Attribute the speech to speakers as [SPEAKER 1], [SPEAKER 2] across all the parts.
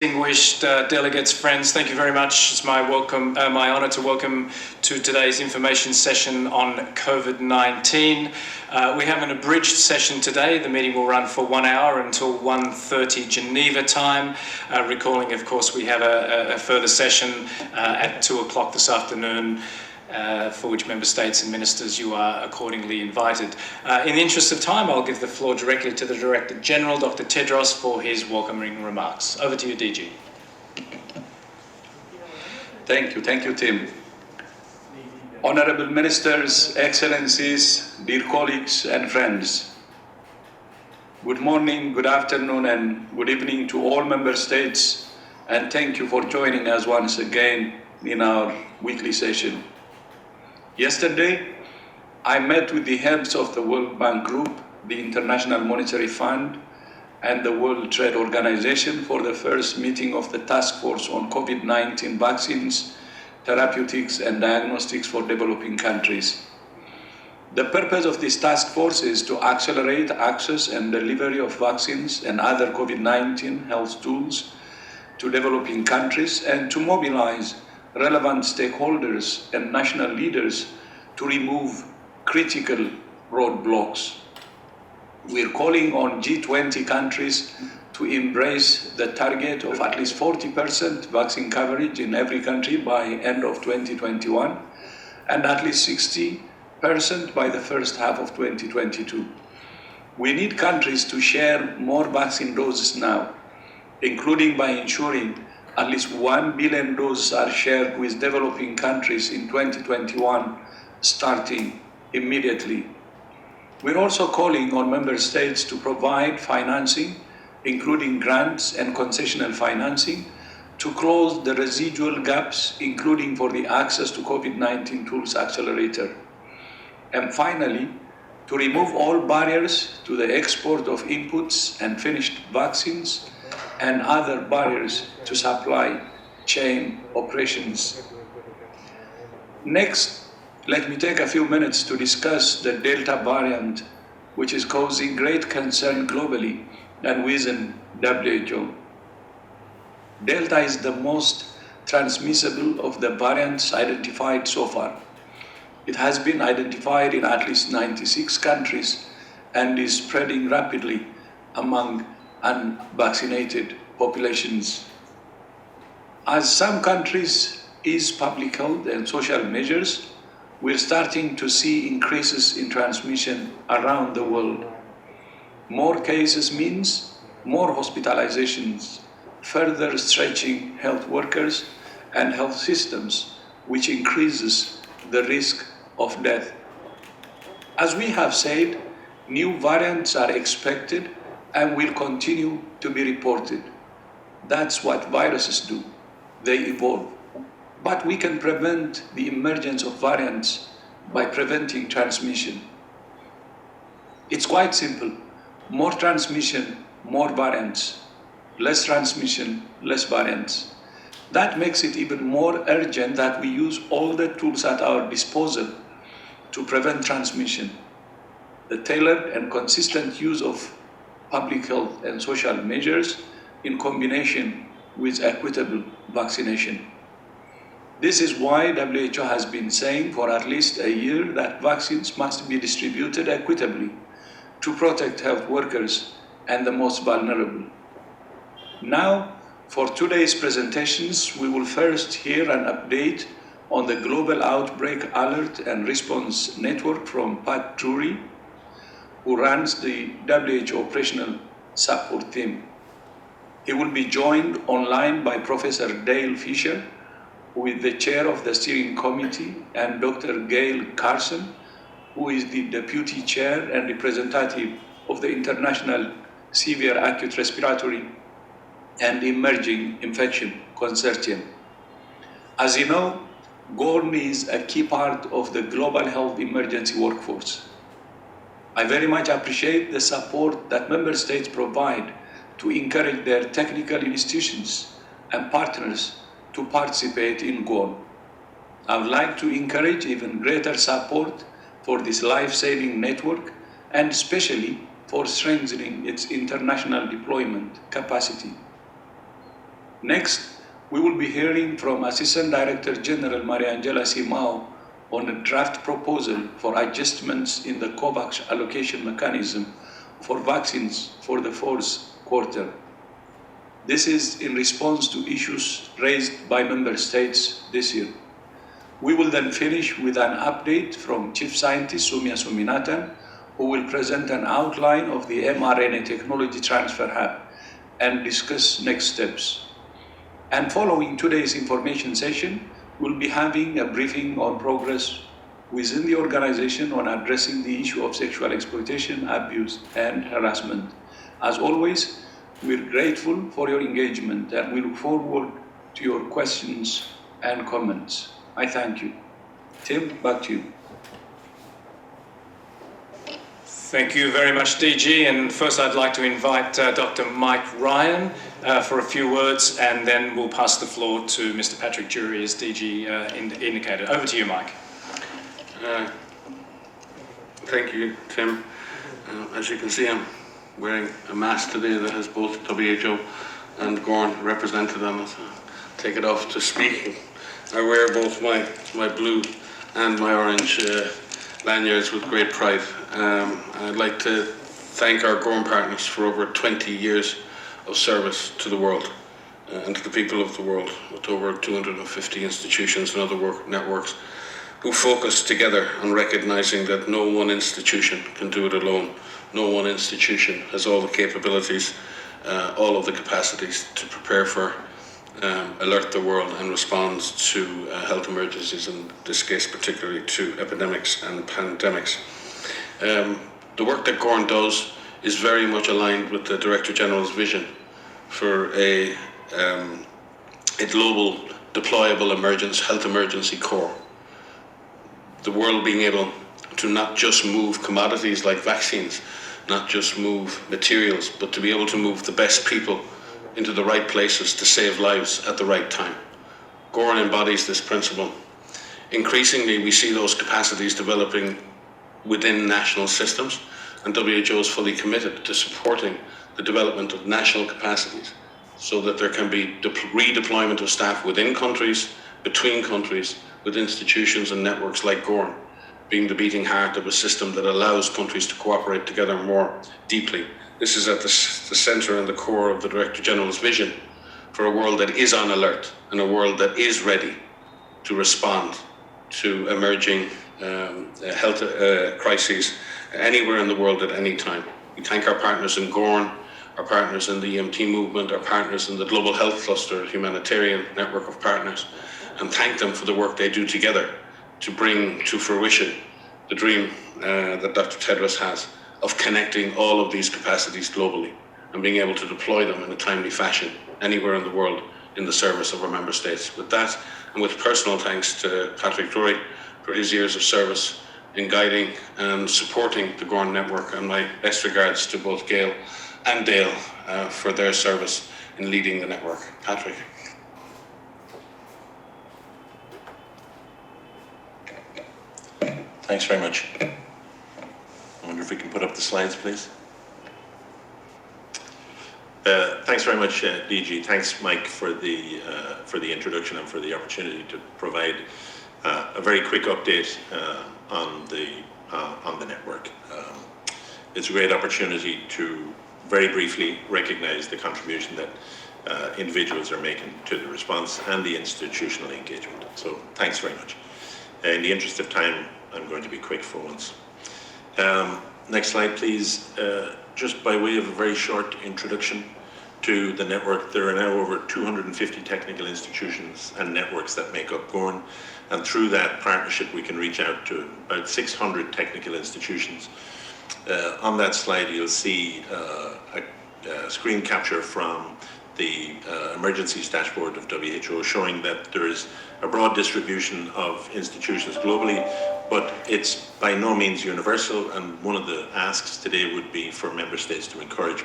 [SPEAKER 1] Distinguished delegates, friends, thank you very much. It's my honour to welcome to today's information session on COVID-19. We have an abridged session today. The meeting will run for 1 hour until 1:30 Geneva time. Recalling, of course, we have a further session at 2 o'clock this afternoon, for which member states and ministers you are accordingly invited. In the interest of time, I'll give the floor directly to the Director General, Dr. Tedros, for his welcoming remarks. Over to you, DG.
[SPEAKER 2] Thank you, Tim. Honorable Ministers, Excellencies, dear colleagues and friends. Good morning, good afternoon, and good evening to all member states, and thank you for joining us once again in our weekly session. Yesterday, I met with the heads of the World Bank Group, the International Monetary Fund, and the World Trade Organization for the first meeting of the Task Force on COVID-19 vaccines, therapeutics, and diagnostics for developing countries. The purpose of this task force is to accelerate access and delivery of vaccines and other COVID-19 health tools to developing countries and to mobilize relevant stakeholders and national leaders to remove critical roadblocks. We're calling on G20 countries to embrace the target of at least 40% vaccine coverage in every country by end of 2021 and at least 60% by the first half of 2022. We need countries to share more vaccine doses now, including by ensuring at least 1 billion doses are shared with developing countries in 2021, starting immediately. We're also calling on member states to provide financing, including grants and concessional financing, to close the residual gaps, including for the Access to COVID-19 Tools Accelerator. And finally, to remove all barriers to the export of inputs and finished vaccines and other barriers to supply chain operations. Next, let me take a few minutes to discuss the Delta variant, which is causing great concern globally and within WHO. Delta is the most transmissible of the variants identified so far. It has been identified in at least 96 countries and is spreading rapidly among unvaccinated populations. As some countries ease public health and social measures, we're starting to see increases in transmission around the world. More cases means more hospitalizations, further stretching health workers and health systems, which increases the risk of death. As we have said, new variants are expected and will continue to be reported. That's what viruses do. They evolve. But we can prevent the emergence of variants by preventing transmission. It's quite simple. More transmission, more variants. Less transmission, less variants. That makes it even more urgent that we use all the tools at our disposal to prevent transmission. The tailored and consistent use of public health and social measures in combination with equitable vaccination. This is why WHO has been saying for at least a year that vaccines must be distributed equitably to protect health workers and the most vulnerable. Now, for today's presentations, we will first hear an update on the Global Outbreak Alert and Response Network from Pat Drury, who runs the WHO Operational Support Team. He will be joined online by Professor Dale Fisher, who is the chair of the steering committee, and Dr. Gail Carson, who is the deputy chair and representative of the International Severe Acute Respiratory and Emerging Infection Consortium. As you know, GORN is a key part of the global health emergency workforce. I very much appreciate the support that member states provide to encourage their technical institutions and partners to participate in GORN. I would like to encourage even greater support for this life-saving network and especially for strengthening its international deployment capacity. Next, we will be hearing from Assistant Director General Mariangela Simao on a draft proposal for adjustments in the COVAX allocation mechanism for vaccines for the fourth quarter. This is in response to issues raised by member states this year. We will then finish with an update from Chief Scientist Soumya Swaminathan, who will present an outline of the mRNA Technology Transfer Hub and discuss next steps. And following today's information session, we'll be having a briefing on progress within the organization on addressing the issue of sexual exploitation, abuse, and harassment. As always, we're grateful for your engagement and we look forward to your questions and comments. I thank you. Tim, back to you.
[SPEAKER 1] Thank you very much, DG. And first I'd like to invite Dr. Mike Ryan for a few words, and then we'll pass the floor to Mr. Patrick Jury, as DG indicated. Over to you, Mike.
[SPEAKER 3] Thank you, Tim. As you can see, I'm wearing a mask today that has both WHO and GORN represented on it. Take it off to speak. I wear both my blue and my orange lanyards with great pride. I'd like to thank our GORN partners for over 20 years of service to the world and to the people of the world, with over 250 institutions and other networks who focus together on recognizing that no one institution can do it alone. No one institution has all the capabilities, all of the capacities to prepare for, alert the world and respond to health emergencies, in this case particularly to epidemics and pandemics. The work that GORN does is very much aligned with the Director General's vision for a global deployable health emergency corps. The world being able to not just move commodities like vaccines, not just move materials, but to be able to move the best people into the right places to save lives at the right time. GORN embodies this principle. Increasingly, we see those capacities developing within national systems, and WHO is fully committed to supporting the development of national capacities so that there can be redeployment of staff within countries, between countries, with institutions and networks like GORN, being the beating heart of a system that allows countries to cooperate together more deeply. This is at the center and the core of the Director General's vision for a world that is on alert and a world that is ready to respond to emerging health crises anywhere in the world at any time. We thank our partners in GORN, our partners in the EMT movement, our partners in the Global Health Cluster, humanitarian network of partners, and thank them for the work they do together to bring to fruition the dream that Dr. Tedros has of connecting all of these capacities globally and being able to deploy them in a timely fashion anywhere in the world in the service of our member states. With that, and with personal thanks to Patrick Drury for his years of service in guiding and supporting the GORN network, and my best regards to both Gail and Dale for their service in leading the network. Patrick.
[SPEAKER 4] Thanks very much. I wonder if we can put up the slides, please. Thanks very much, DG. Thanks, Mike, for the introduction and for the opportunity to provide a very quick update on the network. It's a great opportunity to very briefly recognize the contribution that individuals are making to the response and the institutional engagement. So thanks very much. In the interest of time, I'm going to be quick for once. Next slide, please. Just by way of a very short introduction to the network, there are now over 250 technical institutions and networks that make up GORN, and through that partnership we can reach out to about 600 technical institutions. On that slide you'll see a screen capture from the emergencies dashboard of WHO showing that there is a broad distribution of institutions globally, but it's by no means universal, and one of the asks today would be for member states to encourage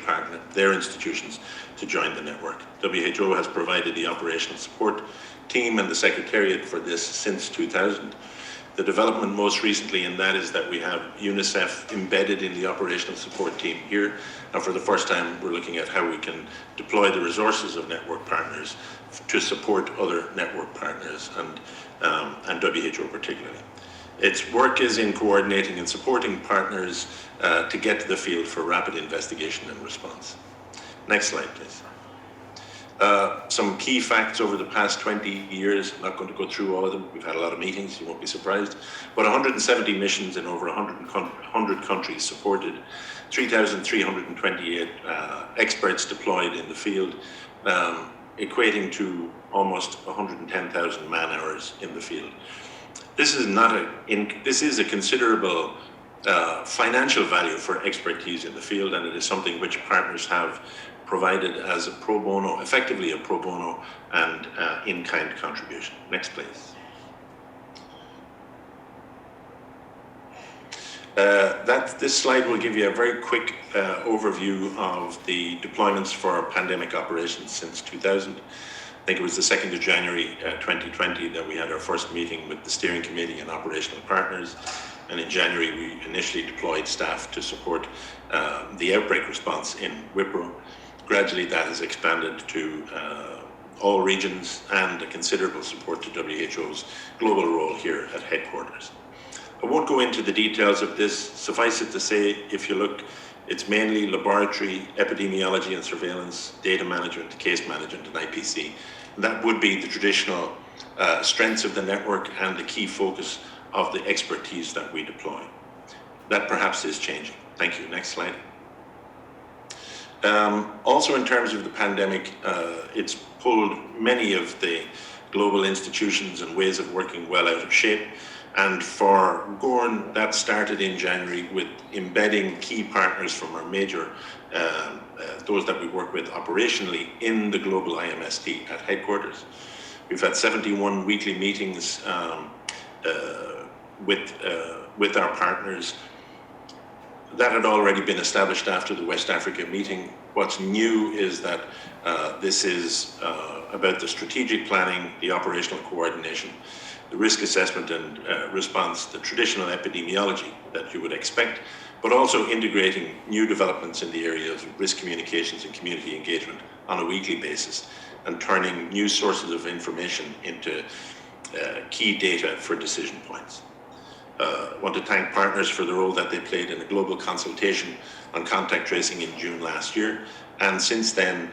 [SPEAKER 4] their institutions to join the network. WHO has provided the operational support team and the secretariat for this since 2000. The development most recently in that is that we have UNICEF embedded in the operational support team here. And for the first time, we're looking at how we can deploy the resources of network partners to support other network partners and WHO particularly. Its work is in coordinating and supporting partners to get to the field for rapid investigation and response. Next slide, please. Some key facts over the past 20 years. I'm not going to go through all of them. We've had a lot of meetings, you won't be surprised. But 170 missions in over 100 countries supported, 3,328 experts deployed in the field, equating to almost 110,000 man-hours in the field. This is a considerable financial value for expertise in the field, and it is something which partners have provided as a pro bono, effectively a pro bono and in-kind contribution. Next, please. This slide will give you a very quick overview of the deployments for pandemic operations since 2000. I think it was the 2nd of January 2020 that we had our first meeting with the steering committee and operational partners. And in January, we initially deployed staff to support the outbreak response in Wipro. Gradually, that has expanded to all regions and a considerable support to WHO's global role here at headquarters. I won't go into the details of this. Suffice it to say, if you look, it's mainly laboratory, epidemiology and surveillance, data management, case management, and IPC. That would be the traditional strengths of the network and the key focus of the expertise that we deploy. That perhaps is changing. Thank you. Next slide. Also in terms of the pandemic, it's pulled many of the global institutions and ways of working well out of shape. And for Gorn, that started in January with embedding key partners from our major, those that we work with operationally in the global IMST at headquarters. We've had 71 weekly meetings with our partners. That had already been established after the West Africa meeting. What's new is that this is about the strategic planning, the operational coordination, the risk assessment and response, the traditional epidemiology that you would expect, but also integrating new developments in the areas of risk communications and community engagement on a weekly basis, and turning new sources of information into key data for decision points. I want to thank partners for the role that they played in a global consultation on contact tracing in June last year, and since then,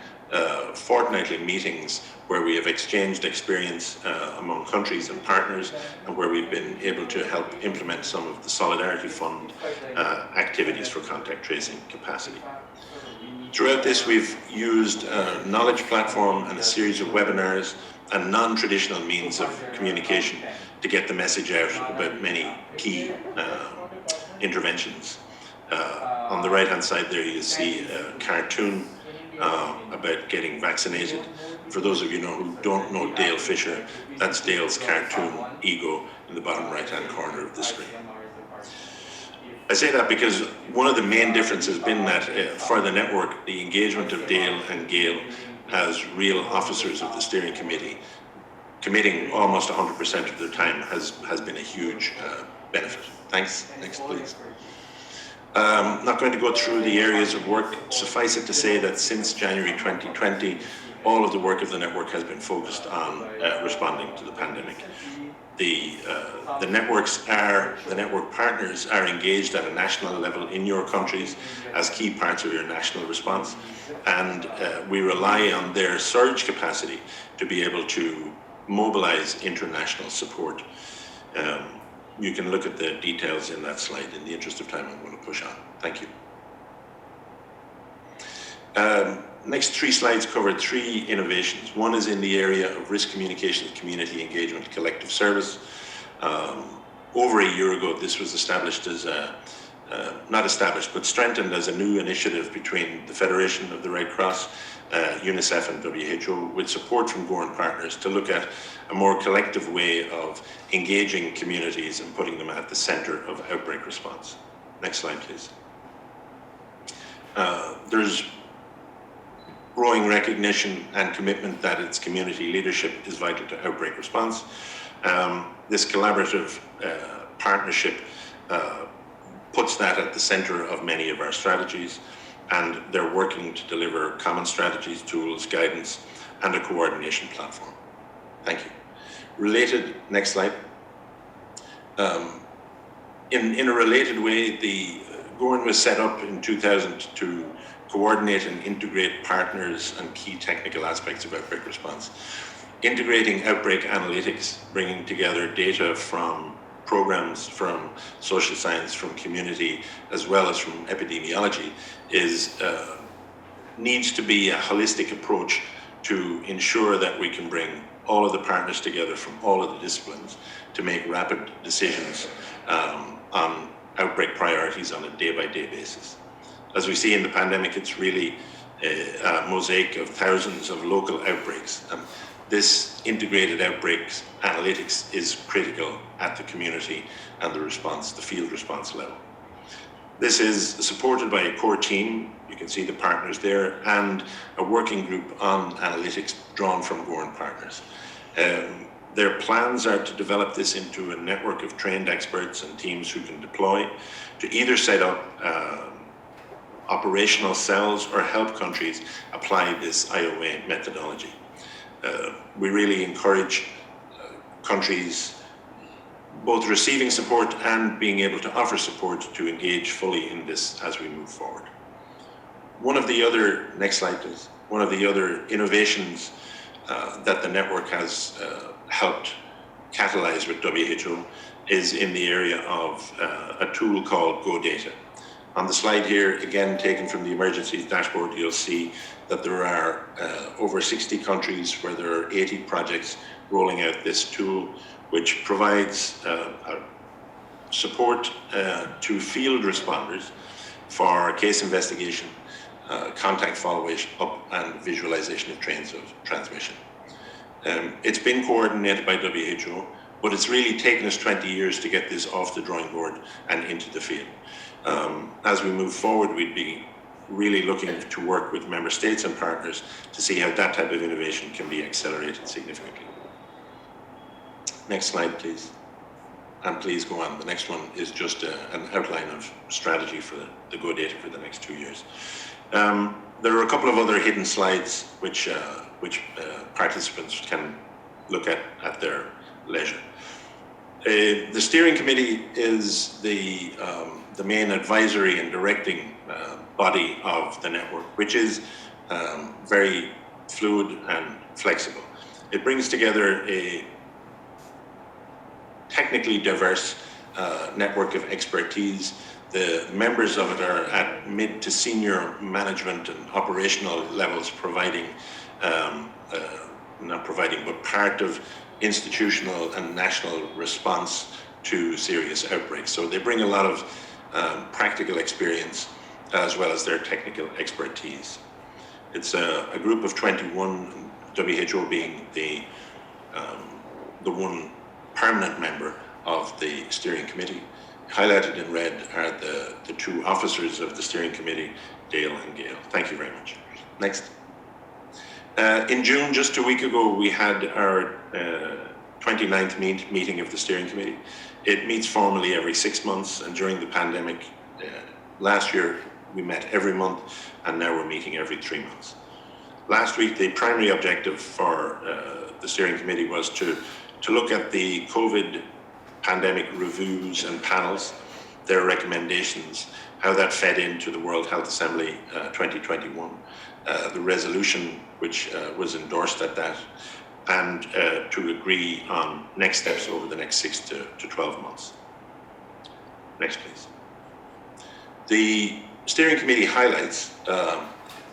[SPEAKER 4] fortnightly meetings where we have exchanged experience among countries and partners, and where we've been able to help implement some of the Solidarity Fund activities for contact tracing capacity. Throughout this, we've used a knowledge platform and a series of webinars and non-traditional means of communication to get the message out about many key interventions. On the right-hand side there, you see a cartoon about getting vaccinated. For those of you who don't know Dale Fisher, that's Dale's cartoon ego in the bottom right-hand corner of the screen. I say that because one of the main differences has been that for the network, the engagement of Dale and Gail as real officers of the steering committee, committing almost 100% of their time has been a huge benefit. Thanks. Next, please. Not going to go through the areas of work. Suffice it to say that since January 2020, all of the work of the network has been focused on responding to the pandemic. The network partners are engaged at a national level in your countries as key parts of your national response, and we rely on their surge capacity to be able to mobilize international support. You can look at the details in that slide. In the interest of time, I'm going to push on. Thank you. Next three slides cover three innovations. One is in the area of risk communications, community engagement, collective service. Over a year ago, this was established as not established, but strengthened as a new initiative between the Federation of the Red Cross, UNICEF and WHO, with support from Gorn partners to look at a more collective way of engaging communities and putting them at the center of outbreak response. Next slide, please. There's growing recognition and commitment that its community leadership is vital to outbreak response. This collaborative partnership puts that at the center of many of our strategies, and they're working to deliver common strategies, tools, guidance, and a coordination platform. Thank you. Related, next slide. In a related way, the GORN was set up in 2000 to coordinate and integrate partners and key technical aspects of outbreak response. Integrating outbreak analytics, bringing together data from programs, from social science, from community, as well as from epidemiology, needs to be a holistic approach to ensure that we can bring all of the partners together from all of the disciplines to make rapid decisions on outbreak priorities on a day-by-day basis. As we see in the pandemic, it's really a mosaic of thousands of local outbreaks. And this integrated outbreaks analytics is critical at the community and the response, the field response level. This is supported by a core team, you can see the partners there, and a working group on analytics drawn from GORN partners. Their plans are to develop this into a network of trained experts and teams who can deploy to either set up operational cells or help countries apply this IOA methodology. We really encourage countries both receiving support and being able to offer support to engage fully in this as we move forward. One of the other, next slide please, one of the other innovations that the network has helped catalyze with WHO is in the area of a tool called GoData. On the slide here, again taken from the emergencies dashboard, you'll see that there are over 60 countries where there are 80 projects rolling out this tool, which provides support to field responders for case investigation, contact follow-up, and visualization of trains of transmission. It's been coordinated by WHO, but it's really taken us 20 years to get this off the drawing board and into the field. As we move forward, we'd be really looking to work with member states and partners to see how that type of innovation can be accelerated significantly. Next slide, please. And please go on. The next one is just an outline of strategy for the GoData for the next 2 years. There are a couple of other hidden slides which participants can look at their leisure. The steering committee is the main advisory and directing body of the network, which is very fluid and flexible. It brings together a technically diverse network of expertise. The members of it are at mid to senior management and operational levels, providing, not providing, but part of institutional and national response to serious outbreaks. So they bring a lot of practical experience as well as their technical expertise. It's a group of 21, WHO being the one permanent member of the steering committee. Highlighted in red are the two officers of the steering committee, Dale and Gail. Thank you very much. Next. In June, just a week ago, we had our 29th meeting of the steering committee. It meets formally every 6 months, and during the pandemic, last year we met every month, and now we're meeting every 3 months. Last week, the primary objective for the steering committee was to look at the COVID pandemic reviews and panels, their recommendations, how that fed into the World Health Assembly 2021, the resolution which was endorsed at that, and to agree on next steps over the next 6 to 12 months. Next, please. The steering committee highlights,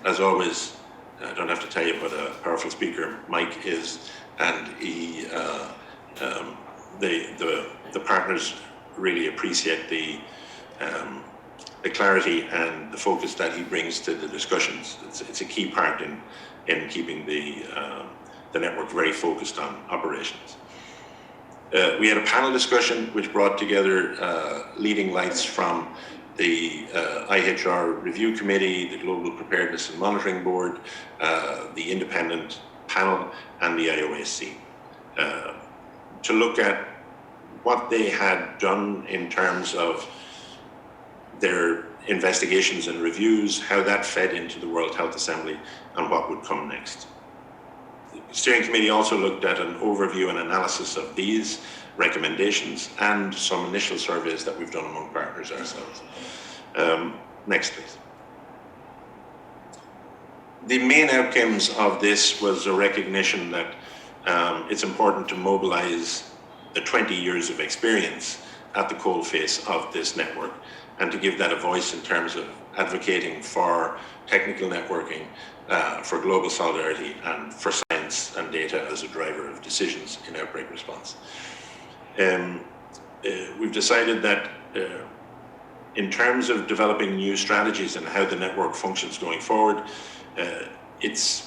[SPEAKER 4] as always, I don't have to tell you what a powerful speaker Mike is, and he, the partners really appreciate the clarity and the focus that he brings to the discussions. It's a key part in keeping the network very focused on operations. We had a panel discussion which brought together leading lights from the IHR Review Committee, the Global Preparedness and Monitoring Board, the Independent Panel, and the IOAC, to look at what they had done in terms of their investigations and reviews, how that fed into the World Health Assembly, and what would come next. The steering committee also looked at an overview and analysis of these recommendations and some initial surveys that we've done among partners ourselves. Next, please. The main outcomes of this was a recognition that it's important to mobilize the 20 years of experience at the coalface of this network, and to give that a voice in terms of advocating for technical networking, for global solidarity, and for science and data as a driver of decisions in outbreak response. We've decided that in terms of developing new strategies and how the network functions going forward, it's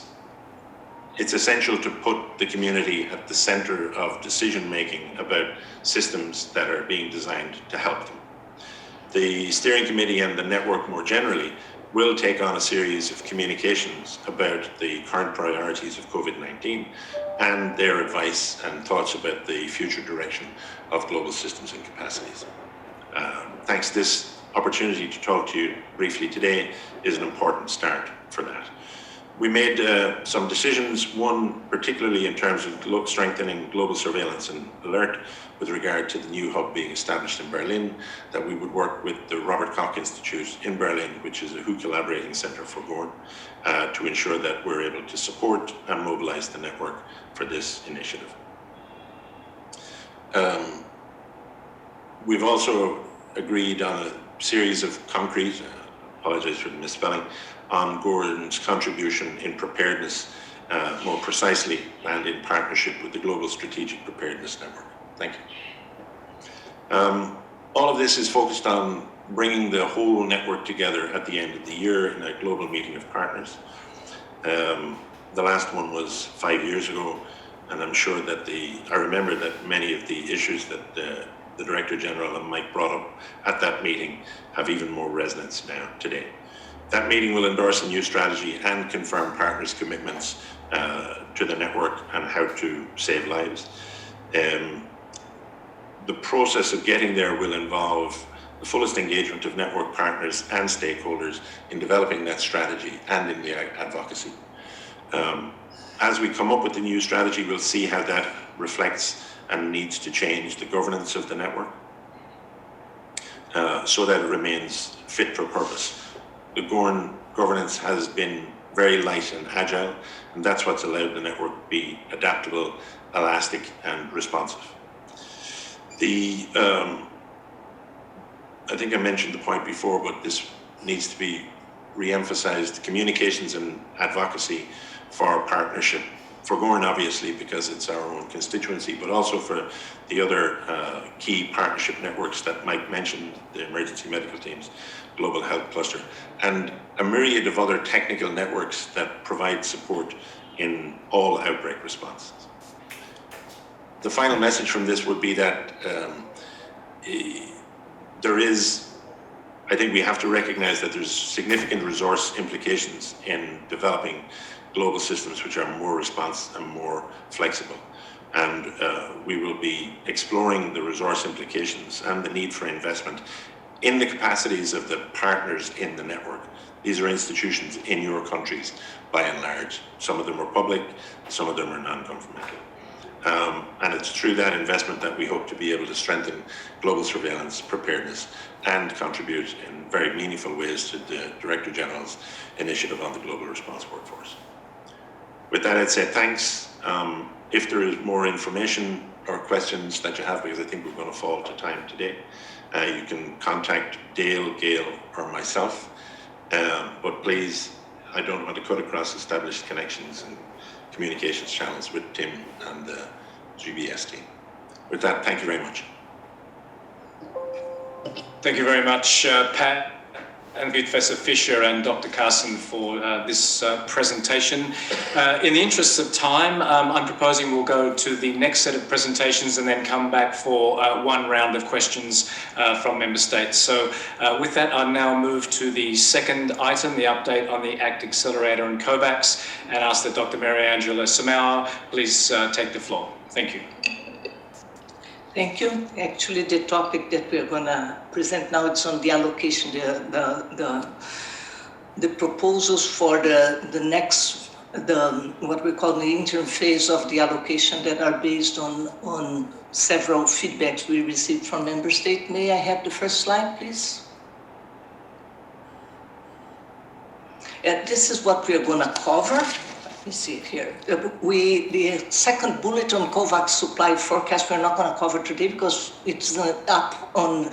[SPEAKER 4] essential to put the community at the center of decision making about systems that are being designed to help them. The steering committee and the network more generally will take on a series of communications about the current priorities of COVID-19 and their advice and thoughts about the future direction of global systems and capacities. Thanks. This opportunity to talk to you briefly today is an important start for that. We made some decisions, one particularly in terms of strengthening global surveillance and alert with regard to the new hub being established in Berlin, that we would work with the Robert Koch Institute in Berlin, which is a WHO collaborating center for GORN, to ensure that we're able to support and mobilize the network for this initiative. We've also agreed on a series of concrete, apologize for the misspelling, on GORN's contribution in preparedness, more precisely, and in partnership with the Global Strategic Preparedness Network. Thank you. All of this is focused on bringing the whole network together at the end of the year in a global meeting of partners. The last one was 5 years ago, and I'm sure that I remember that many of the issues that the Director General and Mike brought up at that meeting have even more resonance now today. That meeting will endorse a new strategy and confirm partners' commitments to the network and how to save lives. The process of getting there will involve the fullest engagement of network partners and stakeholders in developing that strategy and in the advocacy. As we come up with the new strategy, we'll see how that reflects and needs to change the governance of the network so that it remains fit for purpose. The GORN governance has been very light and agile, and that's what's allowed the network to be adaptable, elastic, and responsive. I think I mentioned the point before, but this needs to be re-emphasized: communications and advocacy for partnership, for GORN obviously because it's our own constituency, but also for the other key partnership networks that Mike mentioned, the emergency medical teams, Global Health Cluster, and a myriad of other technical networks that provide support in all outbreak responses. The final message from this would be that I think we have to recognize that there's significant resource implications in developing global systems which are more responsive and more flexible. And we will be exploring the resource implications and the need for investment in the capacities of the partners in the network. These are institutions in your countries, by and large. Some of them are public, some of them are non-governmental. And it's through that investment that we hope to be able to strengthen global surveillance, preparedness, and contribute in very meaningful ways to the Director General's initiative on the global response workforce. With that, I'd say thanks. If there is more information or questions that you have, because I think we're going to fall to time today, you can contact Dale, Gail, or myself. But please, I don't want to cut across established connections and communications channels with Tim and the GBS team. With that, thank you very much.
[SPEAKER 1] Thank you very much, Pat. And Professor Fisher and Dr. Carson for this presentation. In the interest of time, I'm proposing we'll go to the next set of presentations and then come back for one round of questions from member states. So with that, I'll now move to the second item, the update on the ACT Accelerator and COVAX, and ask that Dr. Mariangela Simao please take the floor. Thank you.
[SPEAKER 5] Thank you. Actually, the topic that we're going to present now, it's on the allocation, the proposals for the next, what we call the interim phase of the allocation that are based on several feedbacks we received from member states. May I have the first slide, please? This is what we're going to cover. Let me see it here. The second bullet on COVAX supply forecast, we're not going to cover today because it's up on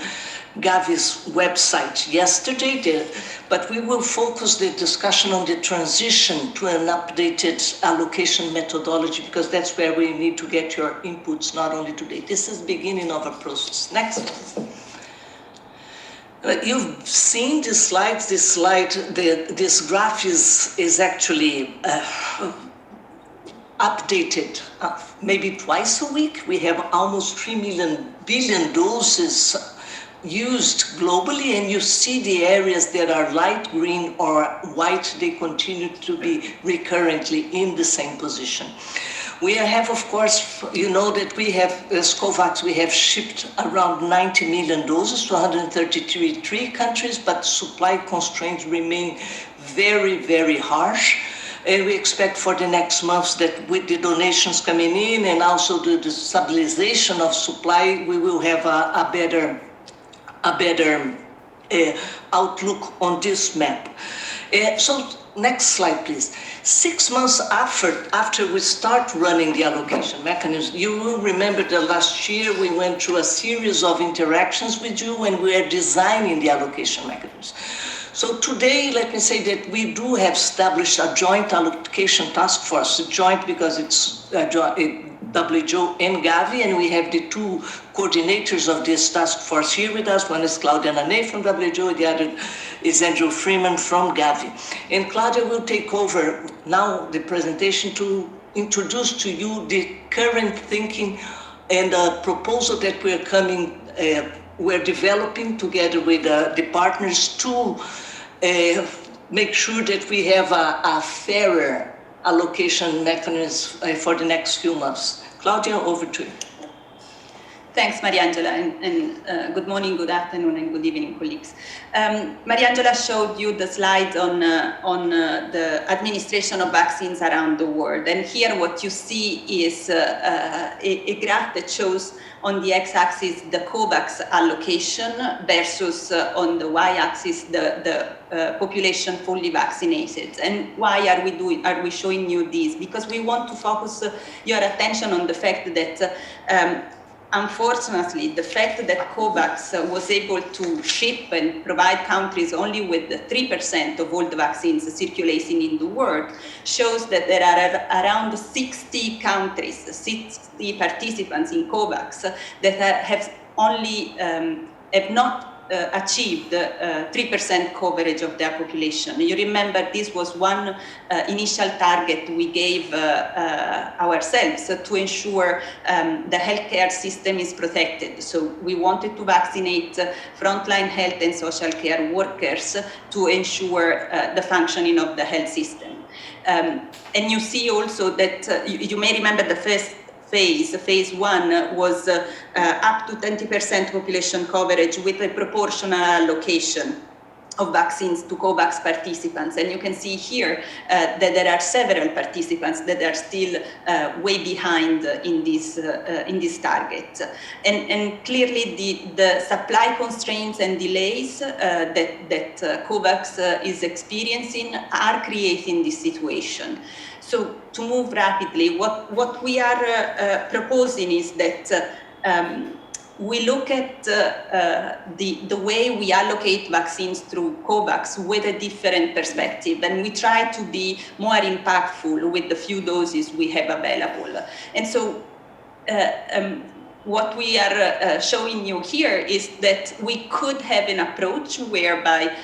[SPEAKER 5] Gavi's website yesterday, but we will focus the discussion on the transition to an updated allocation methodology because that's where we need to get your inputs, not only today. This is the beginning of a process. Next. You've seen this slide. This graph is actually updated maybe twice a week. We have almost 3 billion doses used globally, and you see the areas that are light green or white, they continue to be recurrently in the same position. We have, of course, you know that we have, as COVAX, we have shipped around 90 million doses to 133 countries, but supply constraints remain very, very harsh. And we expect for the next months that with the donations coming in and also the stabilization of supply, we will have a better outlook on this map. So next slide, please. 6 months after we start running the allocation mechanism, you will remember that last year we went through a series of interactions with you when we are designing the allocation mechanism. So today, let me say that we do have established a joint allocation task force, joint because it's WHO and Gavi, and we have the two coordinators of this task force here with us. One is Claudia Nane from WHO, the other is Andrew Freeman from Gavi. And Claudia will take over now the presentation to introduce to you the current thinking and a proposal that we're developing together with the partners to make sure that we have a fairer allocation mechanism for the next few months. Claudia, over to you.
[SPEAKER 6] Thanks, Mariangela, and good morning, good afternoon, and good evening, colleagues. Mariangela showed you the slides on the administration of vaccines around the world. And here what you see is a graph that shows on the x-axis the COVAX allocation versus on the y-axis the population fully vaccinated. And why are we showing you this? Because we want to focus your attention on the fact that unfortunately, the fact that COVAX was able to ship and provide countries only with 3% of all the vaccines circulating in the world shows that there are around 60 countries, 60 participants in COVAX that have not achieved 3% coverage of their population. You remember this was one initial target we gave ourselves to ensure the healthcare system is protected. So we wanted to vaccinate frontline health and social care workers to ensure the functioning of the health system. And you see also that you may remember the first phase one was up to 20% population coverage with a proportional allocation of vaccines to COVAX participants. And you can see here that there are several participants that are still way behind in this target. And clearly the supply constraints and delays that COVAX is experiencing are creating this situation. So to move rapidly, what we are proposing is that we look at the way we allocate vaccines through COVAX with a different perspective, and we try to be more impactful with the few doses we have available. And so what we are showing you here is that we could have an approach whereby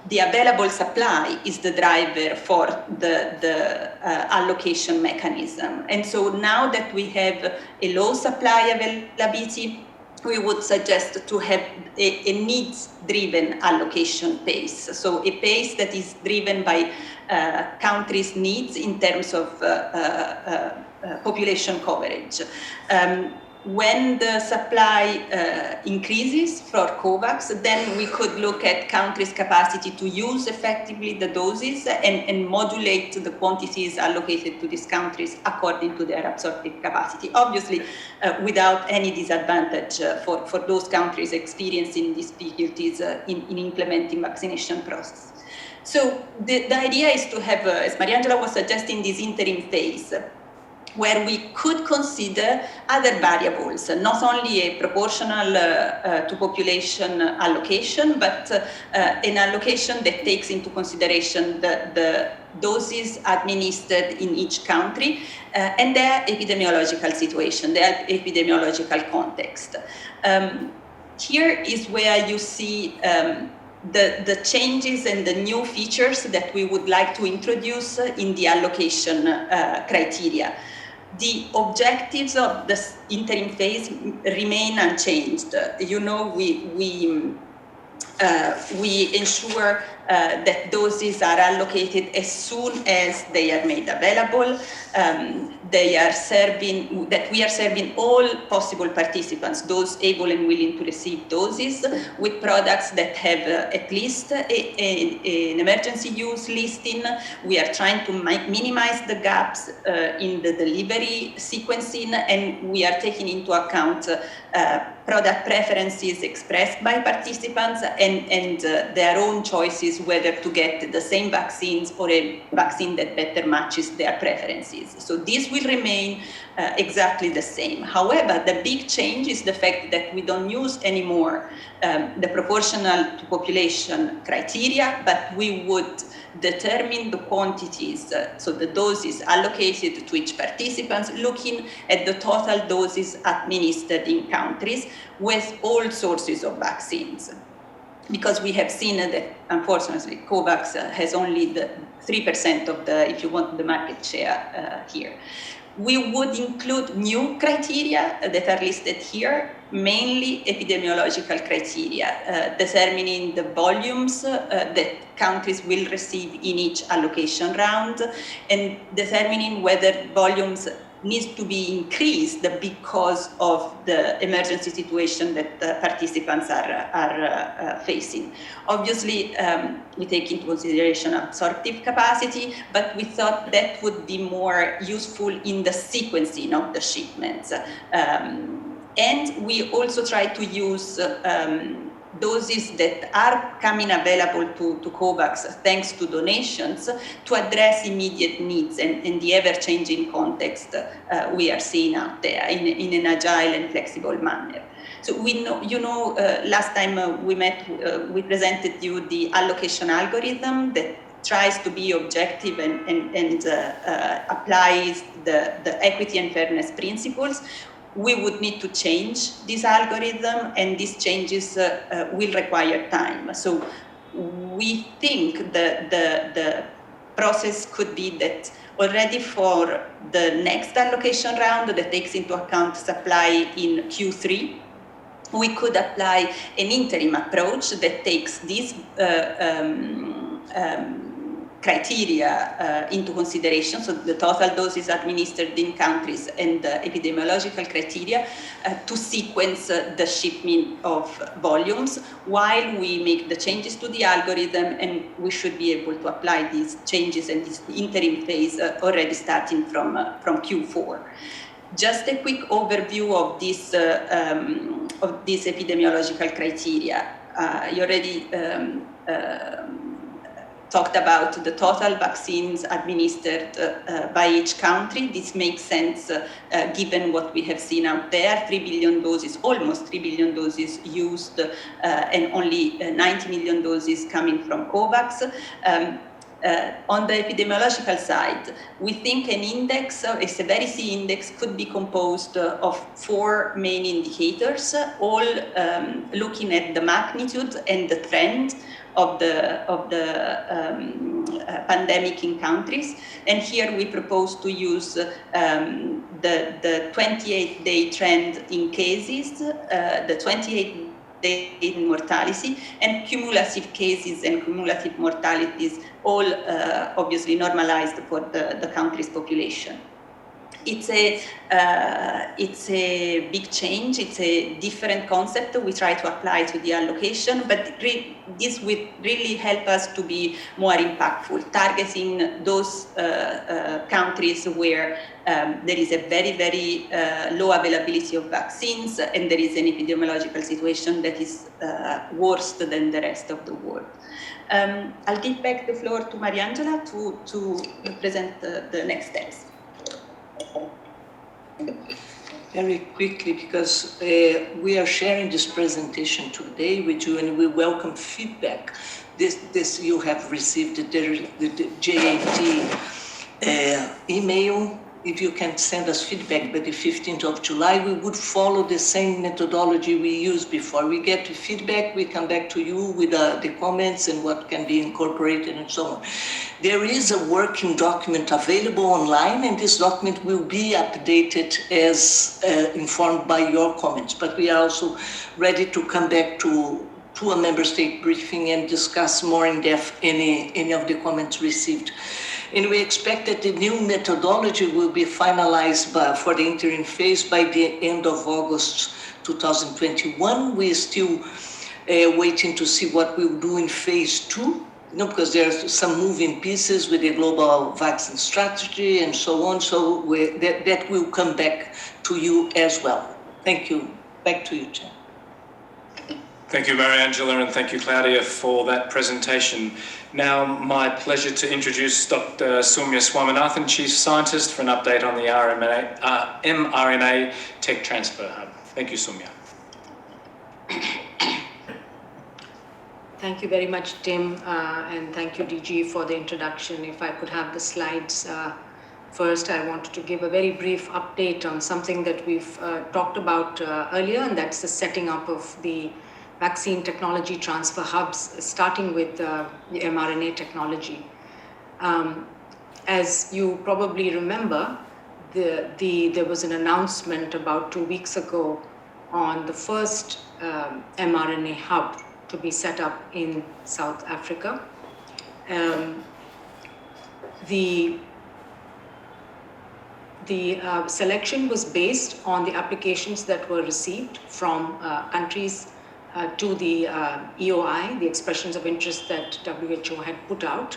[SPEAKER 6] the available supply is the driver for the allocation mechanism. And so now that we have a low supply availability, we would suggest to have a needs-driven allocation pace. So a pace that is driven by countries' needs in terms of population coverage. When the supply increases for COVAX, then we could look at countries' capacity to use effectively the doses and modulate the quantities allocated to these countries according to their absorptive capacity. Obviously, without any disadvantage for those countries experiencing difficulties in implementing vaccination process. So the idea is to have, as Mariangela was suggesting, this interim phase, where we could consider other variables, not only a proportional to population allocation, but an allocation that takes into consideration the doses administered in each country and their epidemiological situation, their epidemiological context. Here is where you see the changes and the new features that we would like to introduce in the allocation criteria. The objectives of this interim phase remain unchanged. You know, we ensure that doses are allocated as soon as they are made available. We are serving all possible participants, those able and willing to receive doses, with products that have at least an emergency use listing. We are trying to minimize the gaps in the delivery sequencing, and we are taking into account product preferences expressed by participants and their own choices whether to get the same vaccines or a vaccine that better matches their preferences. So this will remain exactly the same. However, the big change is the fact that we don't use anymore the proportional to population criteria, but we would determine the quantities, so the doses allocated to each participant, looking at the total doses administered in countries with all sources of vaccines. Because we have seen that, unfortunately, COVAX has only the 3% of the, if you want, the market share here. We would include new criteria that are listed here, mainly epidemiological criteria, determining the volumes that countries will receive in each allocation round, and determining whether volumes needs to be increased because of the emergency situation that participants are facing. Obviously, we take into consideration absorptive capacity, but we thought that would be more useful in the sequencing of the shipments. And we also try to use doses that are coming available to COVAX thanks to donations to address immediate needs and the ever-changing context we are seeing out there in an agile and flexible manner. So we know, last time we met, we presented you the allocation algorithm that tries to be objective and applies the equity and fairness principles. We would need to change this algorithm, and these changes will require time. So we think the process could be that already for the next allocation round that takes into account supply in Q3, we could apply an interim approach that takes these criteria into consideration, so the total doses administered in countries and the epidemiological criteria to sequence the shipment of volumes while we make the changes to the algorithm, and we should be able to apply these changes and this interim phase already starting from Q4. Just a quick overview of this epidemiological criteria. You already talked about the total vaccines administered by each country. This makes sense given what we have seen out there, 3 billion doses, almost 3 billion doses used and only 90 million doses coming from COVAX. On the epidemiological side, we think an index, a severity index, could be composed of 4 main indicators, all looking at the magnitude and the trend of the pandemic in countries. And here we propose to use the 28-day trend in cases, the 28-day in mortality, and cumulative cases and cumulative mortalities, all obviously normalized for the country's population. It's a big change. It's a different concept we try to apply to the allocation, but this will really help us to be more impactful, targeting those countries where there is a very, very low availability of vaccines, and there is an epidemiological situation that is worse than the rest of the world. I'll give back the floor to Mariangela to present the next steps.
[SPEAKER 5] Very quickly, because we are sharing this presentation today with you, and we welcome feedback. This you have received the JAT email. If you can send us feedback by the 15th of July, we would follow the same methodology we used before. We get the feedback, we come back to you with the comments and what can be incorporated and so on. There is a working document available online, and this document will be updated as informed by your comments. But we are also ready to come back to a member state briefing and discuss more in depth any of the comments received. And we expect that the new methodology will be finalized for the interim phase by the end of August 2021. We are still waiting to see what we'll do in phase 2, because there are some moving pieces with the global vaccine strategy and so on. So that will come back to you as well. Thank you. Back to you, Chair.
[SPEAKER 1] Thank you, Mariangela, and thank you, Claudia, for that presentation. Now, my pleasure to introduce Dr. Soumya Swaminathan, Chief Scientist, for an update on the mRNA Tech Transfer Hub. Thank you, Soumya.
[SPEAKER 7] Thank you very much, Tim, and thank you, DG, for the introduction. If I could have the slides. First, I wanted to give a very brief update on something that we've talked about earlier, and that's the setting up of the vaccine technology transfer hubs, starting with the mRNA technology. As you probably remember, there was an announcement about 2 weeks ago on the first mRNA hub to be set up in South Africa. The selection was based on the applications that were received from countries to the EOI, the expressions of interest that WHO had put out.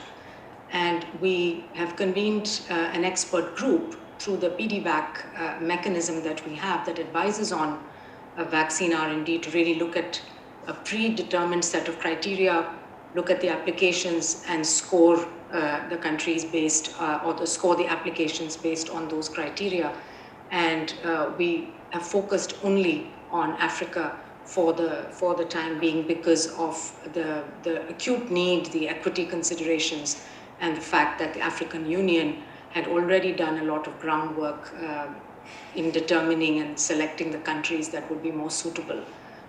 [SPEAKER 7] And we have convened an expert group through the PDVAC mechanism that we have that advises on vaccine R&D to really look at a predetermined set of criteria, look at the applications and score the countries based, score the applications based on those criteria. And we have focused only on Africa for the time being because of the acute need, the equity considerations, and the fact that the African Union had already done a lot of groundwork in determining and selecting the countries that would be most suitable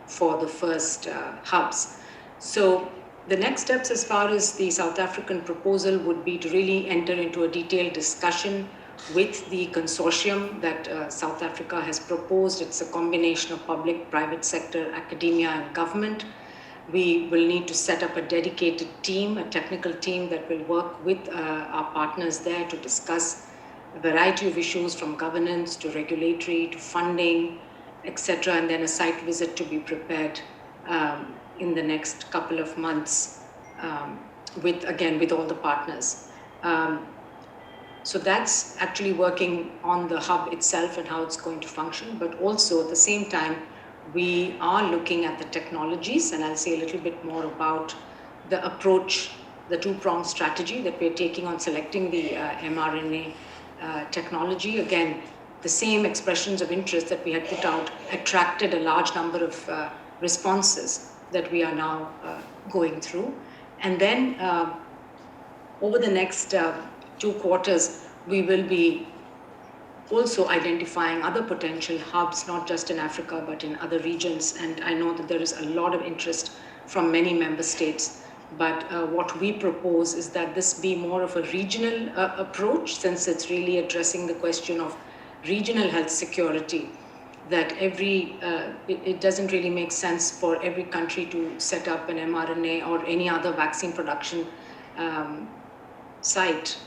[SPEAKER 7] for the first hubs. So the next steps as far as the South African proposal would be to really enter into a detailed discussion with the consortium that South Africa has proposed. It's a combination of public, private sector, academia, and government. We will need to set up a dedicated team, a technical team that will work with our partners there to discuss a variety of issues from governance to regulatory to funding, etc., and then a site visit to be prepared in the next couple of months with all the partners. So that's actually working on the hub itself and how it's going to function, but also at the same time, we are looking at the technologies, and I'll say a little bit more about the approach, the two-pronged strategy that we're taking on selecting the mRNA technology. Again, the same expressions of interest that we had put out attracted a large number of responses that we are now going through. And then over the next 2 quarters, we will be also identifying other potential hubs, not just in Africa, but in other regions. And I know that there is a lot of interest from many member states. But what we propose is that this be more of a regional approach, since it's really addressing the question of regional health security, that it doesn't really make sense for every country to set up an mRNA or any other vaccine production site.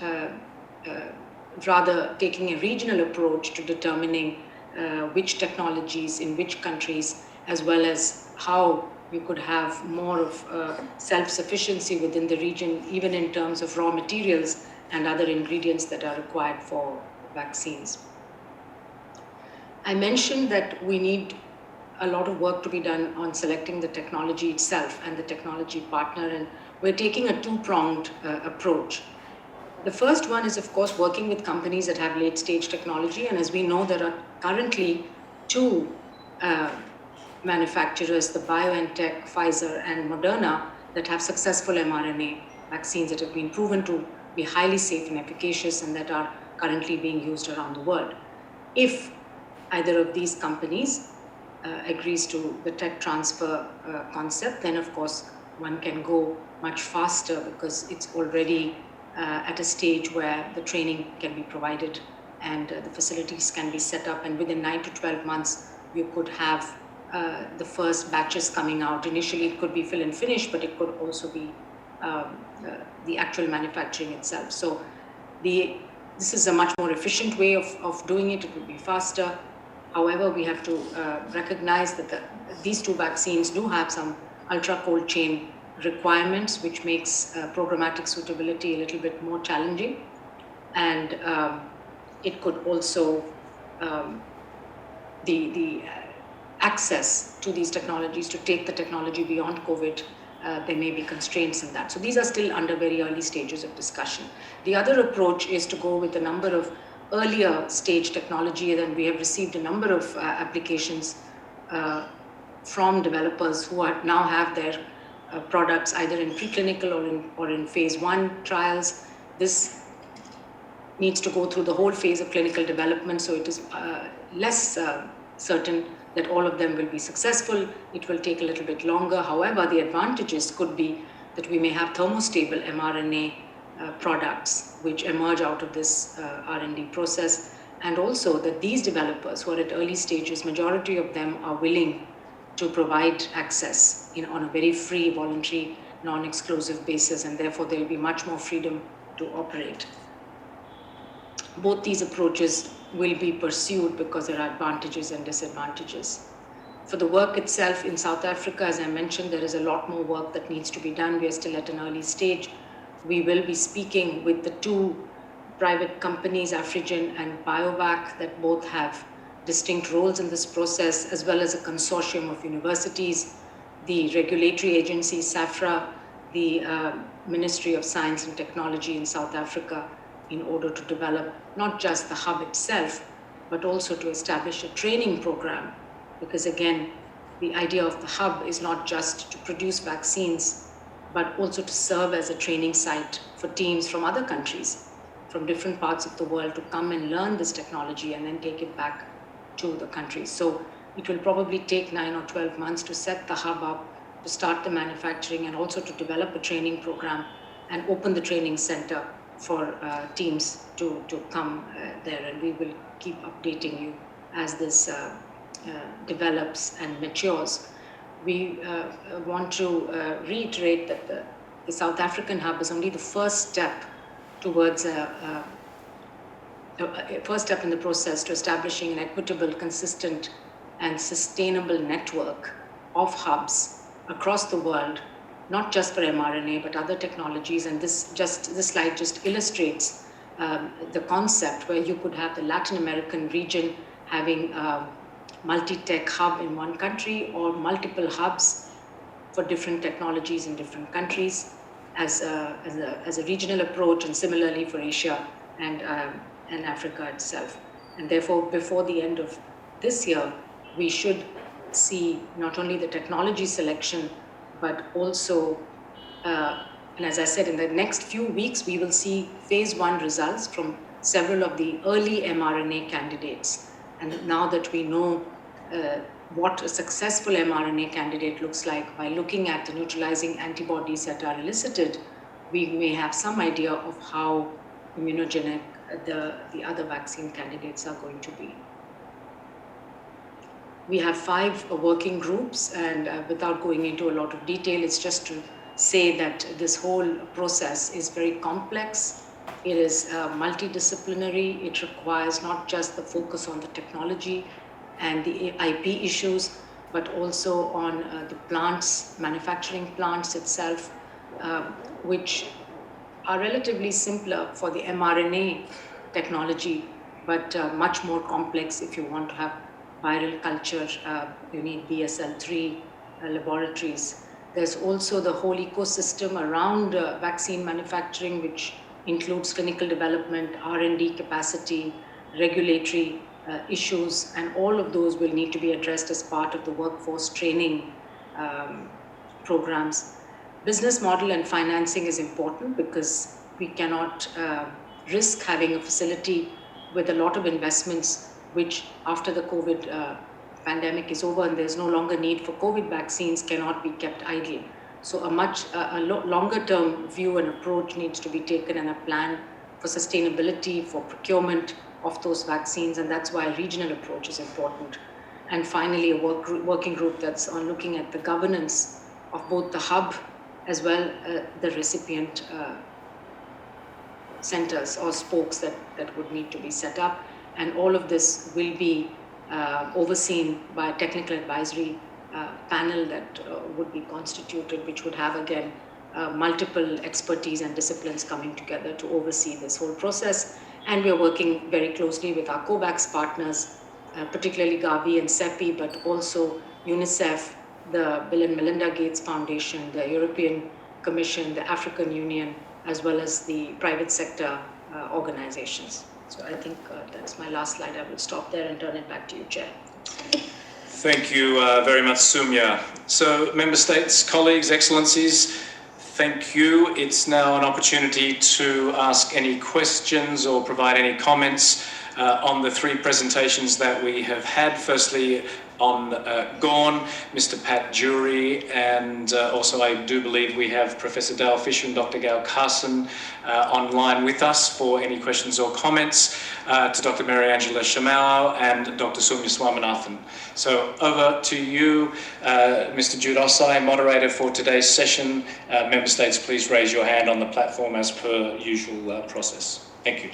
[SPEAKER 7] Rather taking a regional approach to determining which technologies in which countries, as well as how we could have more of self-sufficiency within the region, even in terms of raw materials and other ingredients that are required for vaccines. I mentioned that we need a lot of work to be done on selecting the technology itself and the technology partner, and we're taking a two-pronged approach. The first one is, of course, working with companies that have late-stage technology, and as we know, there are currently 2 manufacturers, the BioNTech, Pfizer, and Moderna, that have successful mRNA vaccines that have been proven to be highly safe and efficacious and that are currently being used around the world. If either of these companies agrees to the tech transfer concept, then of course one can go much faster because it's already at a stage where the training can be provided and the facilities can be set up, and within 9 to 12 months you could have the first batches coming out. Initially it could be fill and finish, but it could also be the actual manufacturing itself. So this is a much more efficient way of doing it. It will be faster. However, we have to recognize that these 2 vaccines do have some ultra cold chain requirements, which makes programmatic suitability a little bit more challenging. And it could also, the access to these technologies, to take the technology beyond COVID, there may be constraints in that. So these are still under very early stages of discussion. The other approach is to go with a number of earlier stage technology, and we have received a number of applications from developers who now have their products either in preclinical or in phase 1 trials. This needs to go through the whole phase of clinical development, so it is less certain that all of them will be successful. It will take a little bit longer. However, the advantages could be that we may have thermostable mRNA products which emerge out of this R&D process, and also that these developers who are at early stages, majority of them are willing to provide access on a very free, voluntary, non-exclusive basis, and therefore there will be much more freedom to operate. Both these approaches will be pursued because there are advantages and disadvantages. For the work itself in South Africa, as I mentioned, there is a lot more work that needs to be done. We are still at an early stage. We will be speaking with the 2 private companies, Afrigen and BioVac, that both have distinct roles in this process, as well as a consortium of universities, the regulatory agency, SAFRA, the Ministry of Science and Technology in South Africa, in order to develop not just the hub itself, but also to establish a training program. Because again, the idea of the hub is not just to produce vaccines, but also to serve as a training site for teams from other countries, from different parts of the world, to come and learn this technology and then take it back to the country. So it will probably take 9 or 12 months to set the hub up, to start the manufacturing, and also to develop a training program and open the training center for teams to come there. And we will keep updating you as this develops and matures. We want to reiterate that the South African hub is only the first step towards a first step in the process to establishing an equitable, consistent, and sustainable network of hubs across the world, not just for mRNA, but other technologies. And this slide just illustrates the concept where you could have the Latin American region having a multi-tech hub in one country, or multiple hubs for different technologies in different countries as a regional approach, and similarly for Asia and Africa itself. And therefore, before the end of this year, we should see not only the technology selection, but also And as I said, in the next few weeks, we will see phase 1 results from several of the early mRNA candidates. And now that we know what a successful mRNA candidate looks like by looking at the neutralizing antibodies that are elicited, we may have some idea of how immunogenic the other vaccine candidates are going to be. We have 5 working groups, and without going into a lot of detail, it's just to say that this whole process is very complex. It is multidisciplinary. It requires not just the focus on the technology and the IP issues, but also on the plants, manufacturing plants itself, which are relatively simpler for the mRNA technology, but much more complex if you want to have viral culture. You need BSL-3 laboratories. There's also the whole ecosystem around vaccine manufacturing, which includes clinical development, R&D capacity, regulatory issues, and all of those will need to be addressed as part of the workforce training programs. Business model and financing is important because we cannot risk having a facility with a lot of investments, which after the COVID pandemic is over and there's no longer need for COVID vaccines, cannot be kept idle. So a longer term view and approach needs to be taken, and a plan for sustainability, for procurement of those vaccines, and that's why a regional approach is important. And finally, a working group that's on looking at the governance of both the hub as well the recipient centers or spokes that would need to be set up. And all of this will be overseen by a technical advisory panel that would be constituted, which would have, again, multiple expertise and disciplines coming together to oversee this whole process. And we are working very closely with our COVAX partners, particularly Gavi and CEPI, but also UNICEF, the Bill and Melinda Gates Foundation, the European Commission, the African Union, as well as the private sector organizations. So I think that's my last slide. I will stop there and turn it back to you, Chair.
[SPEAKER 1] Thank you very much, Soumya. So, Member States, colleagues, Excellencies, thank you. It's now an opportunity to ask any questions or provide any comments on the 3 presentations that we have had. Firstly, on Gorn, Mr. Pat Jury, and also I do believe we have Professor Dale Fisher and Dr. Gail Carson online with us for any questions or comments, to Dr. Mary Angela Shamau and Dr. Soumya Swaminathan. So over to you, Mr. Jude Osai, moderator for today's session. Member States, please raise your hand on the platform as per usual process. Thank you.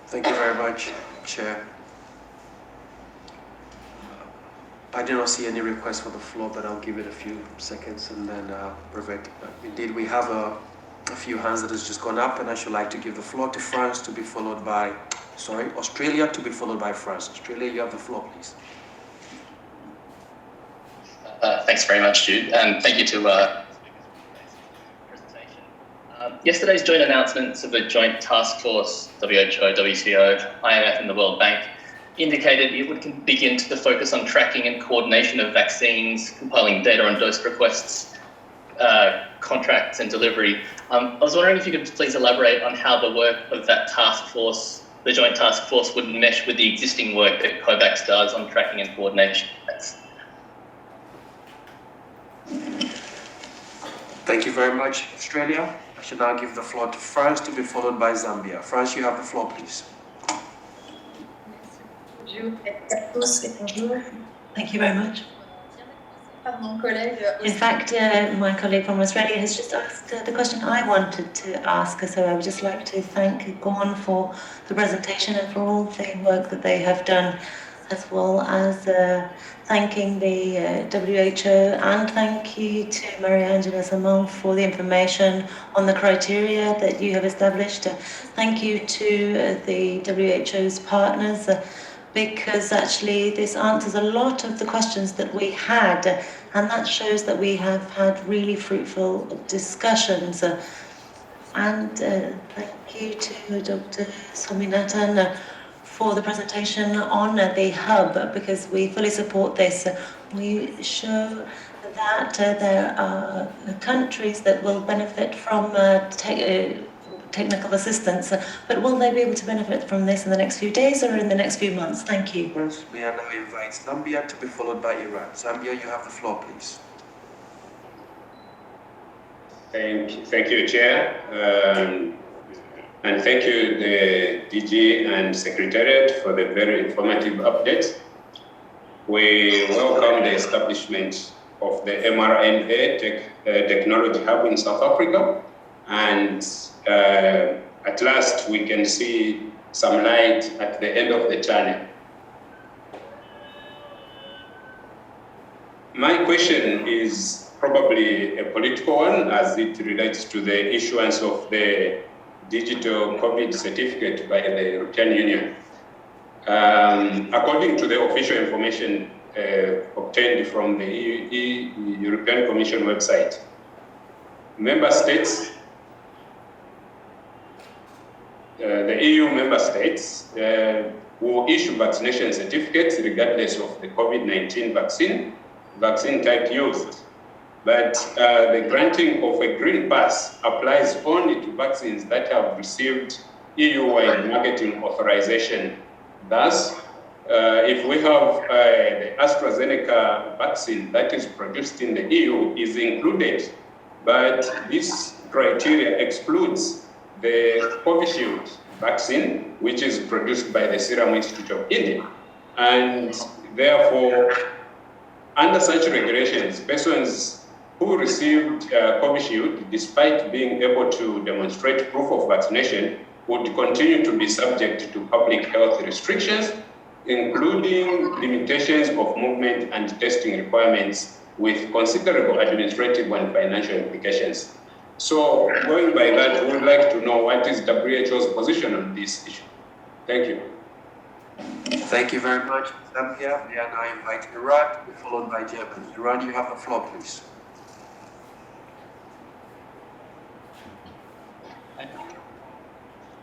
[SPEAKER 8] Thank you very much, Chair. I do not see any request for the floor, but I'll give it a few seconds and then perfect. Indeed, we have a few hands that has just gone up, and I should like to give the floor to France, to be followed by, Australia, to be followed by France. Australia, you have the floor, please.
[SPEAKER 9] Thanks very much, Jude, and thank you to yesterday's joint announcements of a joint task force, WHO, WTO, IMF and the World Bank, indicated it would begin to focus on tracking and coordination of vaccines, compiling data on dose requests, contracts and delivery. I was wondering if you could please elaborate on how the work of that task force, the joint task force, would mesh with the existing work that COVAX does on tracking and coordination. Thanks.
[SPEAKER 8] Thank you very much, Australia. I should now give the floor to France, to be followed by Zambia. France, you have the floor, please.
[SPEAKER 10] Thank you very much. In fact, my colleague from Australia has just asked the question I wanted to ask, so I would just like to thank Gorn for the presentation and for all the work that they have done, as well as thanking the WHO, and thank you to Maria Angela Samon for the information on the criteria that you have established. Thank you to the WHO's partners, because actually this answers a lot of the questions that we had, and that shows that we have had really fruitful discussions. And thank you to Dr. Swaminathan for the presentation on the hub, because we fully support this. we show that there are countries that will benefit from technical assistance, but will they be able to benefit from this in the next few days or in the next few months? Thank you.
[SPEAKER 8] May I now invite Zambia to be followed by Iran. Zambia, you have the floor, please.
[SPEAKER 11] Thank you, Chair. And thank you, the DG and Secretariat, for the very informative update. We welcome the establishment of the mRNA Technology Hub in South Africa. And at last, we can see some light at the end of the tunnel. My question is probably a political one, as it relates to the issuance of the digital COVID certificate by the European Union. According to the official information obtained from the European Commission website, member states, the EU member states will issue vaccination certificates regardless of the COVID-19 vaccine type used. But the granting of a green pass applies only to vaccines that have received EU-wide marketing authorization. Thus, if we have the AstraZeneca vaccine that is produced in the EU is included, but this criteria excludes the Covishield vaccine, which is produced by the Serum Institute of India. And therefore, under such regulations, persons who received Covishield, despite being able to demonstrate proof of vaccination, would continue to be subject to public health restrictions, including limitations of movement and testing requirements with considerable administrative and financial implications. So, going by that, we would like to know what is WHO's position on this issue. Thank you.
[SPEAKER 8] Thank you very much, Zambia. May I now invite Iran to be followed by Germany. Iran, you have the floor, please.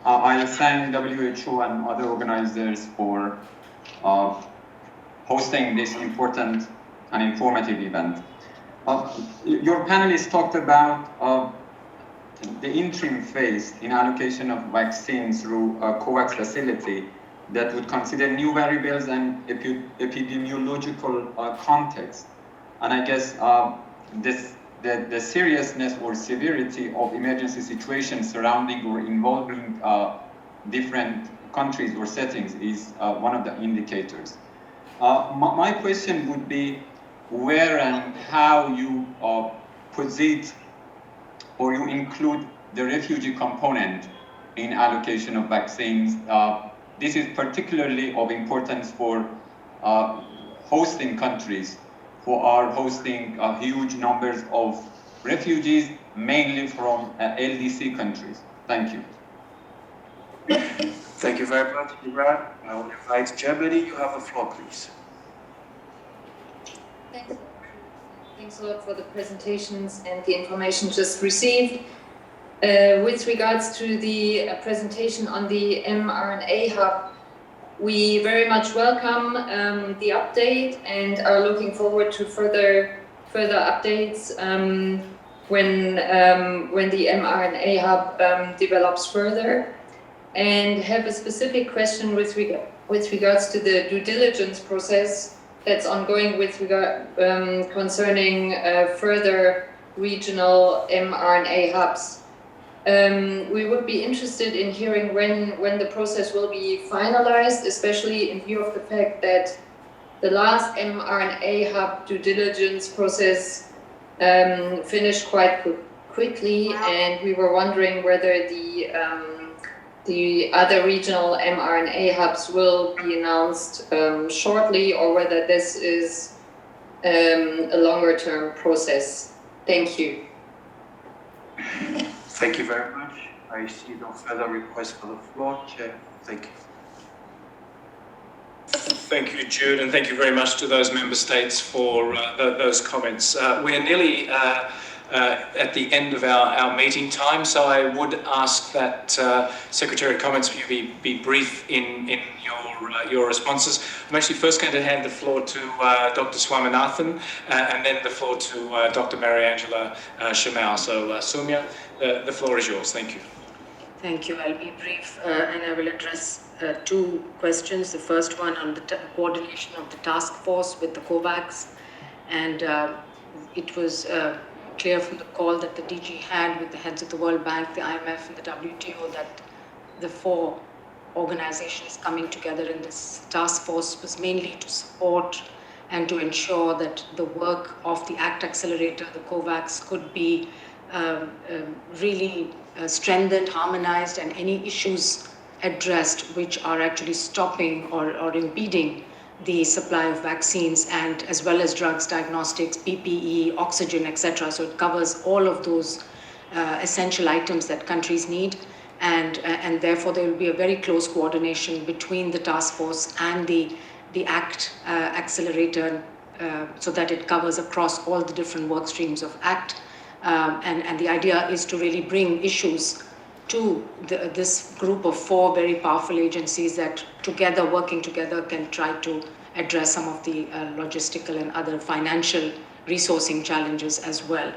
[SPEAKER 12] I thank WHO and other organizers for hosting this important and informative event. Your panelists talked about the interim phase in allocation of vaccines through a COVAX facility that would consider new variables and epidemiological context. And I guess the seriousness or severity of emergency situations surrounding or involving different countries or settings is one of the indicators. My question would be where and how you posit or you include the refugee component in allocation of vaccines. This is particularly of importance for hosting countries who are hosting huge numbers of refugees, mainly from LDC countries. Thank you.
[SPEAKER 8] Thank you very much, Iran. I will invite Germany. You have the floor, please.
[SPEAKER 13] Thanks a lot for the presentations and the information just received. With regards to the presentation on the mRNA hub, we very much welcome the update and are looking forward to further updates when the mRNA hub develops further. And have a specific question with regards to the due diligence process that's ongoing with regard concerning further regional mRNA hubs. We would be interested in hearing when the process will be finalized, especially in view of the fact that the last mRNA hub due diligence process finished quite quickly, and we were wondering whether the other regional mRNA hubs will be announced shortly, or whether this is a longer-term process. Thank you.
[SPEAKER 8] Thank you very much. I see no further requests for the floor, Chair. Thank you.
[SPEAKER 1] Thank you, Jude, and thank you very much to those member states for those comments. We're nearly at the end of our meeting time, so I would ask that Secretary comments for you be brief in your responses. I'm actually first going to hand the floor to Dr. Swaminathan and then the floor to Dr. Mariangela Shamal. So Soumya, the floor is yours. Thank you.
[SPEAKER 7] Thank you. I'll be brief and I will address two questions. The first one on the coordination of the task force with the COVAX, and it was clear from the call that the DG had with the heads of the World Bank, the IMF and the WTO that the four organizations coming together in this task force was mainly to support and to ensure that the work of the ACT Accelerator, the COVAX, could be really strengthened, harmonized, and any issues addressed which are actually stopping or impeding the supply of vaccines, and as well as drugs, diagnostics, PPE, oxygen, etc. So it covers all of those essential items that countries need, and therefore there will be a very close coordination between the task force and the ACT Accelerator, so that it covers across all the different work streams of ACT. And the idea is to really bring issues to this group of four very powerful agencies that together, working together, can try to address some of the logistical and other financial resourcing challenges as well.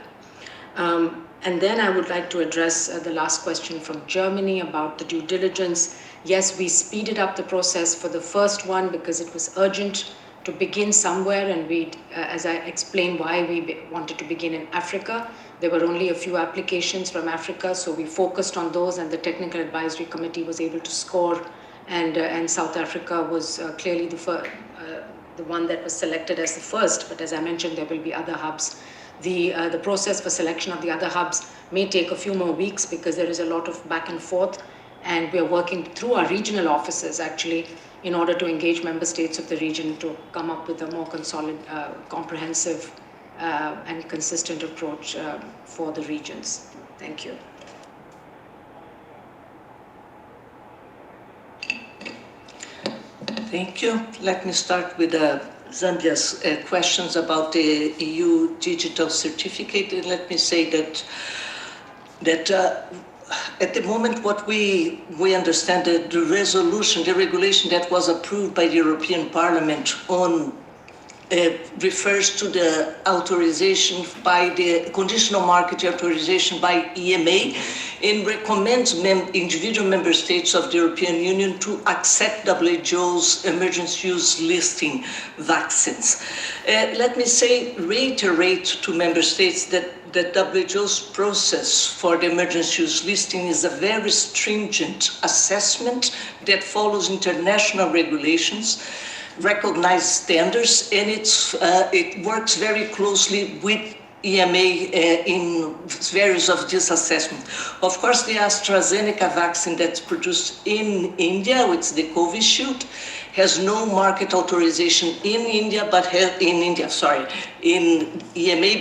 [SPEAKER 7] And then I would like to address the last question from Germany about the due diligence. Yes, we speeded up the process for the first one because it was urgent to begin somewhere, and we, as I explained why we wanted to begin in Africa, there were only a few applications from Africa, so we focused on those, and the Technical Advisory Committee was able to score, and South Africa was clearly the one that was selected as the first, but as I mentioned, there will be other hubs. The process for selection of the other hubs may take a few more weeks because there is a lot of back and forth, and we are working through our regional offices actually in order to engage member states of the region to come up with a more comprehensive and consistent approach for the regions. Thank you.
[SPEAKER 5] Thank you. Let me start with Zambia's questions about the EU digital certificate. And let me say that at the moment, what we understand that the resolution, the regulation that was approved by the European Parliament on refers to the authorization by the conditional market authorization by EMA, and recommends individual member states of the European Union to accept WHO's emergency use listing vaccines. Let me reiterate to member states that WHO's process for the emergency use listing is a very stringent assessment that follows international regulations, recognized standards, and it works very closely with EMA in various of these assessments. Of course, the AstraZeneca vaccine that's produced in India, which is the Covishield, has no market authorization in EMA,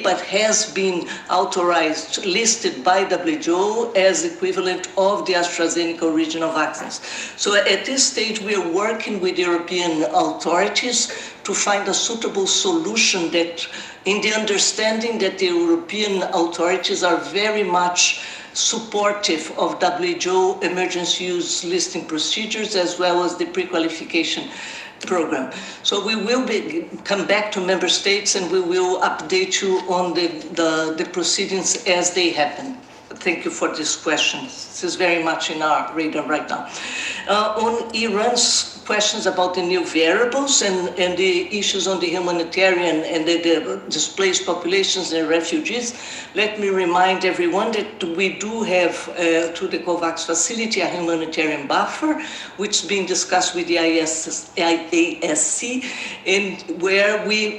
[SPEAKER 5] but has been authorized, listed by WHO as equivalent of the AstraZeneca original vaccines. So at this stage, we are working with European authorities to find a suitable solution that, in the understanding that the European authorities are very much supportive of WHO emergency use listing procedures as well as the pre-qualification program. So we will come back to member states and we will update you on the proceedings as they happen. Thank you for this question. This is very much in our radar right now. On Iran's questions about the new variables and the issues on the humanitarian and the displaced populations and refugees, let me remind everyone that we do have, through the COVAX facility, a humanitarian buffer, which is being discussed with the IASC, and where we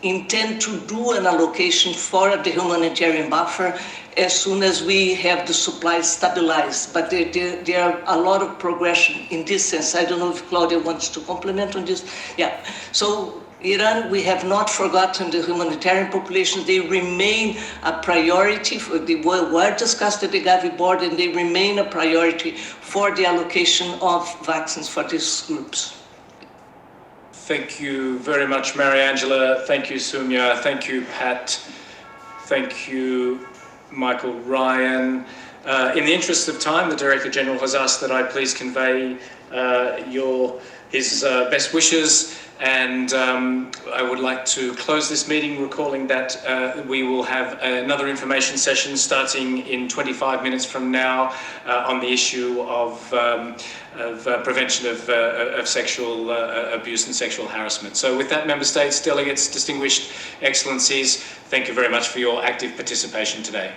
[SPEAKER 5] intend to do an allocation for the humanitarian buffer as soon as we have the supply stabilized. But there are a lot of progression in this sense. I don't know if Claudia wants to comment on this. Yeah. So Iran, we have not forgotten the humanitarian populations. They remain a priority. They were discussed at the Gavi board, and they remain a priority for the allocation of vaccines for these groups.
[SPEAKER 1] Thank you very much, Mariangela. Thank you, Soumya. Thank you, Pat. Thank you, Michael Ryan. In the interest of time, the Director General has asked that I please convey his best wishes, and I would like to close this meeting recalling that we will have another information session starting in 25 minutes from now on the issue of prevention of sexual abuse and sexual harassment. So with that, Member States, delegates, distinguished excellencies, thank you very much for your active participation today.